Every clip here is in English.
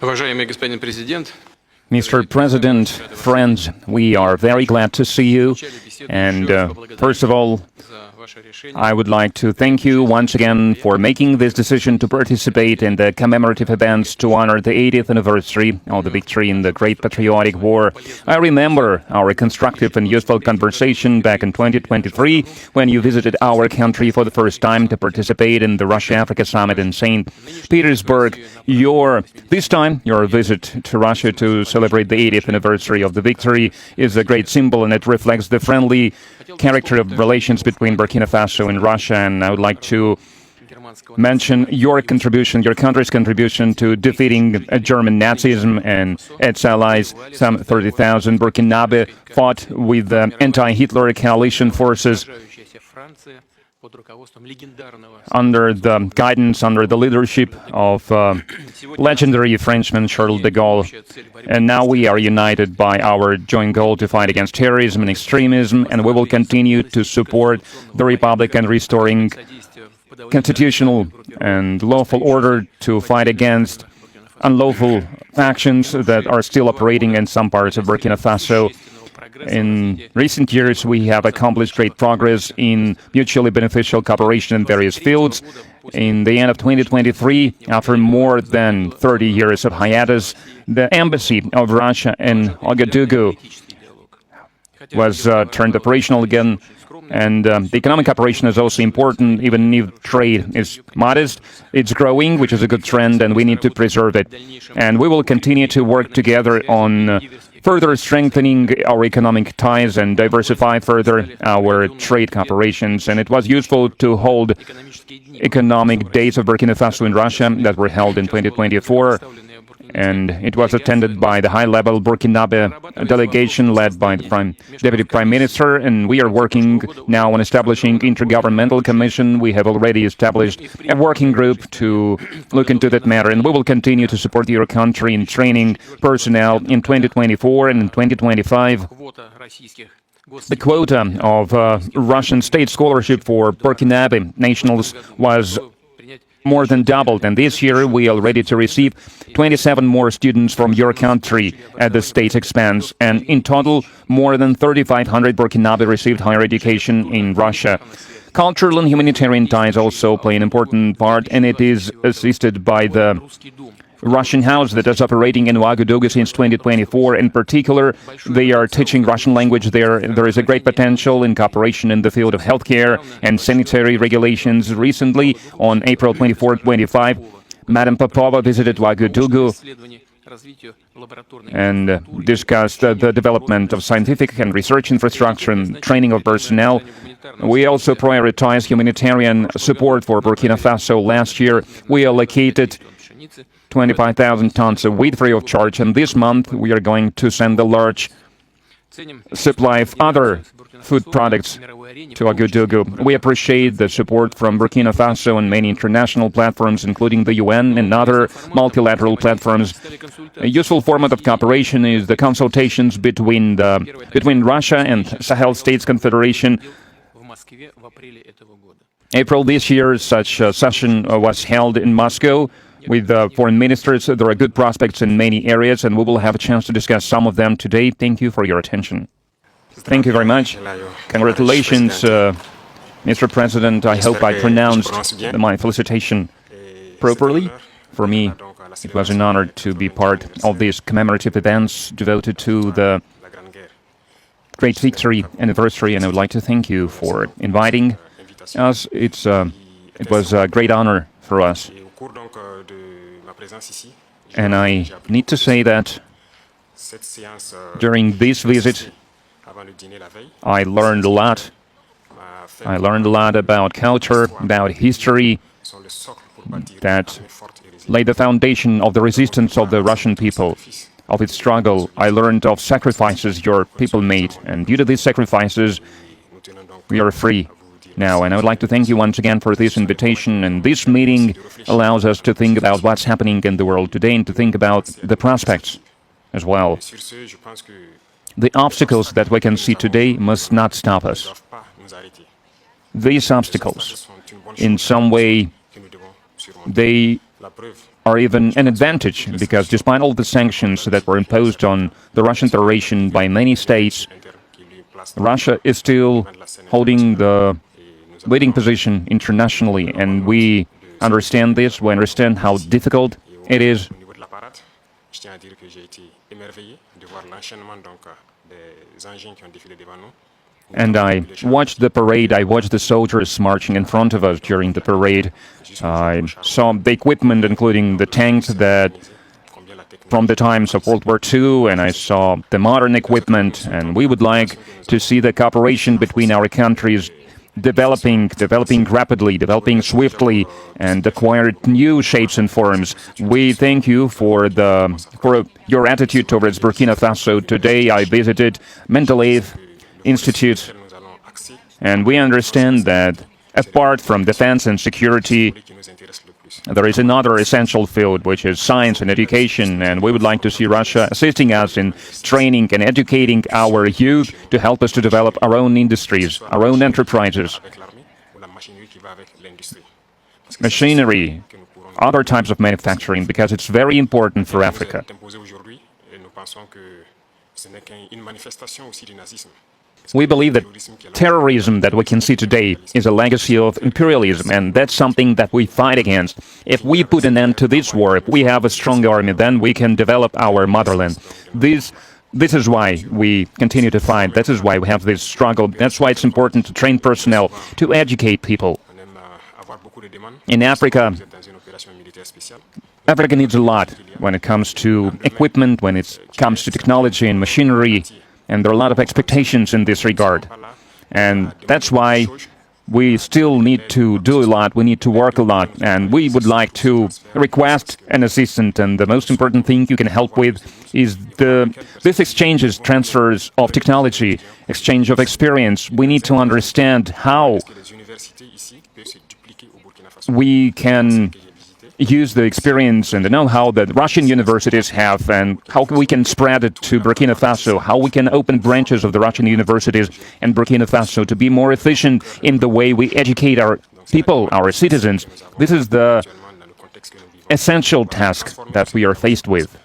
Уважаемый господин президент, Mr. President, friends, we are very glad to see you. And first of all, I would like to thank you once again for making this decision to participate in the commemorative events to honor the 80th anniversary of the victory in the Great Patriotic War. I remember our constructive and useful conversation back in 2023 when you visited our country for the first time to participate in the Russia-Africa Summit in St. Petersburg. This time, your visit to Russia to celebrate the 80th anniversary of the victory is a great symbol, and it reflects the friendly character of relations between Burkina Faso and Russia. And I would like to mention your contribution, your country's contribution to defeating German Nazism and its allies. Some 30,000 Burkinabe fought with the anti-Hitler coalition forces under the guidance, under the leadership of legendary Frenchman Charles de Gaulle. And now we are united by our joint goal to fight against terrorism and extremism, and we will continue to support the Republic and restoring constitutional and lawful order, to fight against unlawful factions that are still operating in some parts of Burkina Faso. In recent years, we have accomplished great progress in mutually beneficial cooperation in various fields. In the end of 2023, after more than 30 years of hiatus, the embassy of Russia in Ouagadougou was turned operational again. And the economic cooperation is also important, even if trade is modest. It's growing, which is a good trend, and we need to preserve it. And we will continue to work together on further strengthening our economic ties and diversify further our trade cooperations. And it was useful to hold economic days of Burkina Faso in Russia that were held in 2024. And it was attended by the high-level Burkinabe delegation led by the Deputy Prime Minister. And we are working now on establishing intergovernmental commission. We have already established a working group to look into that matter. And we will continue to support your country in training personnel in 2024 and in 2025. The quota of Russian state scholarship for Burkinabe nationals was more than doubled, and this year we are ready to receive 27 more students from your country at the state's expense, and in total more than 3,500 Burkinabe received higher education in Russia. Cultural and humanitarian ties also play an important part, and it is assisted by the Russian house that is operating in Ouagadougou since 2024. In particular, they are teaching Russian language there. There is a great potential in cooperation in the field of healthcare and sanitary regulations. Recently, on April 24-25, Madam Popova visited Ouagadougou and discussed the development of scientific and research infrastructure and training of personnel. We also prioritize humanitarian support for Burkina Faso. Last year, we allocated 25,000 tons of wheat free of charge, and this month we are going to send a large supply of other food products to Ouagadougou. We appreciate the support from Burkina Faso and many international platforms, including the UN and other multilateral platforms. A useful format of cooperation is the consultations between Russia and Sahel States Confederation. April this year, such a session was held in Moscow with foreign ministers. There are good prospects in many areas, and we will have a chance to discuss some of them today. Thank you for your attention. Thank you very much. Congratulations, Mr. President. I hope I pronounced my felicitation properly. For me, it was an honor to be part of these commemorative events devoted to the great victory anniversary, and I would like to thank you for inviting us. It was a great honor for us. And I need to say that during this visit, I learned a lot. I learned a lot about culture, about history. that laid the foundation of the resistance of the Russian people, of its struggle. I learned of sacrifices your people made, and due to these sacrifices, we are free now. And I would like to thank you once again for this invitation. And this meeting allows us to think about what's happening in the world today and to think about the prospects as well. The obstacles that we can see today must not stop us. These obstacles, in some way, they are even an advantage, because despite all the sanctions that were imposed on the Russian Federation by many states, Russia is still holding the leading position internationally, and we understand this, we understand how difficult it is. And I watched the parade, I watched the soldiers marching in front of us during the parade. I saw the equipment, including the tanks that from the times of World War II, and I saw the modern equipment, and we would like to see the cooperation between our countries developing rapidly, developing swiftly, and acquire new shapes and forms. We thank you for your attitude towards Burkina Faso. Today I visited Mendeleev Institute, and we understand that apart from defense and security, there is another essential field, which is science and education, and we would like to see Russia assisting us in training and educating our youth to help us to develop our own industries, our own enterprises, machinery, other types of manufacturing, because it's very important for Africa. We believe that terrorism that we can see today is a legacy of imperialism, and that's something that we fight against. If we put an end to this war, if we have a strong army, then we can develop our motherland. This is why we continue to fight. This is why we have this struggle. That's why it's important to train personnel, to educate people. In Africa, Africa needs a lot when it comes to equipment, when it comes to technology and machinery, and there are a lot of expectations in this regard. And that's why we still need to do a lot, we need to work a lot, and we would like to request an assistant, and the most important thing you can help with is this exchanges, transfers of technology, exchange of experience. We need to understand how we can use the experience and the know-how that Russian universities have, and how we can spread it to Burkina Faso, how we can open branches of the Russian universities in Burkina Faso to be more efficient in the way we educate our people, our citizens. This is the essential task that we are faced with.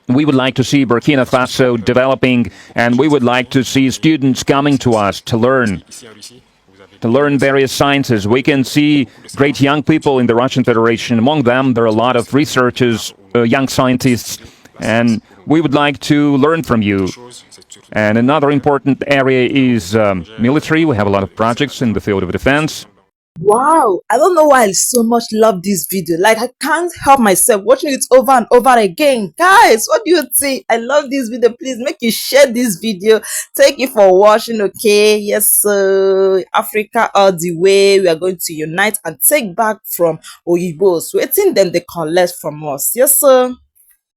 We would like to see Burkina Faso developing, and we would like to see students coming to us to learn various sciences. We can see great young people in the Russian Federation. Among them, there are a lot of researchers, young scientists, and we would like to learn from you. And another important area is military. We have a lot of projects in the field of defense. Wow, I don't know why I so much love this video. Like, I can't help myself watching it over and over again. Guys, what do you think? I love this video. Please make you share this video. Thank you for watching. Okay, yes, sir. Africa all the way. We are going to unite and take back from Oyibos, waiting them they collect from us. Yes, sir.